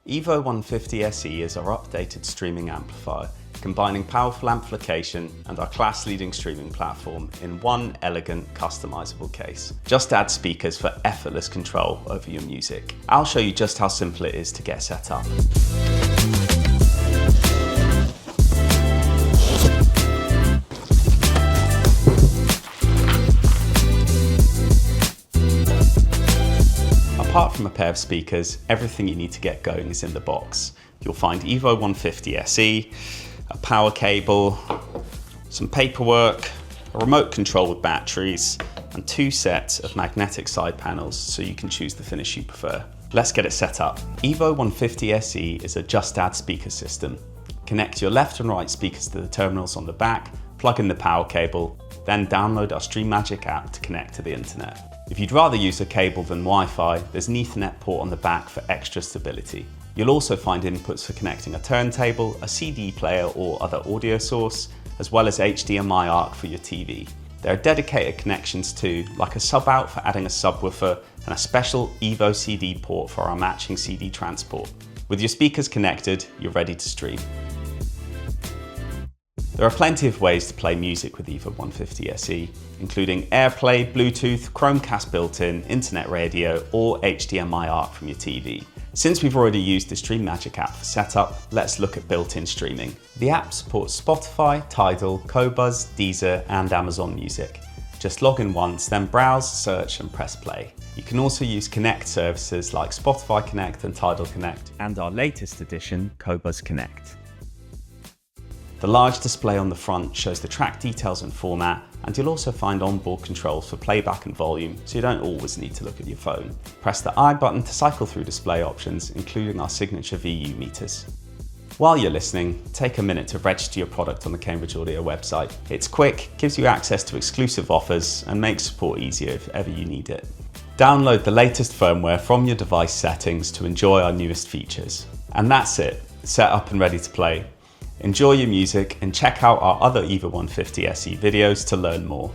Evo 150 SE is our updated streaming amplifier, combining powerful amplification and our class-leading streaming platform in one elegant, customizable case. Just add speakers for effortless control over your music. I'll show you just how simple it is to get set up. Apart from a pair of speakers, everything you need to get going is in the box. You'll find Evo 150 SE, a power cable, some paperwork, a remote control with batteries, and 2 sets of magnetic side panels so you can choose the finish you prefer. Let's get it set up. Evo 150 SE is a just add speaker system. Connect your left and right speakers to the terminals on the back, plug in the power cable, then download our StreamMagic app to connect to the internet. If you'd rather use a cable than Wi-Fi, there's an Ethernet port on the back for extra stability. You'll also find inputs for connecting a turntable, a CD player or other audio source, as well as HDMI ARC for your TV. There are dedicated connections too, like a sub-out for adding a subwoofer and a special Evo CD port for our matching CD transport. With your speakers connected, you're ready to stream. There are plenty of ways to play music with Evo 150 SE, including AirPlay, Bluetooth, Chromecast built-in, internet radio, or HDMI ARC from your TV. Since we've already used the StreamMagic app for setup, let's look at built-in streaming. The app supports Spotify, Tidal, Qobuz, Deezer, and Amazon Music. Just log in once, then browse, search, and press play. You can also use Connect services like Spotify Connect and Tidal Connect, and our latest addition, Qobuz Connect. The large display on the front shows the track details and format, and you'll also find onboard controls for playback and volume, so you don't always need to look at your phone. Press the I button to cycle through display options, including our signature VU meters. While you're listening, take a minute to register your product on the Cambridge Audio website. It's quick, gives you access to exclusive offers, and makes support easier if ever you need it. Download the latest firmware from your device settings to enjoy our newest features. And that's it, set up and ready to play. Enjoy your music and check out our other Evo 150 SE videos to learn more.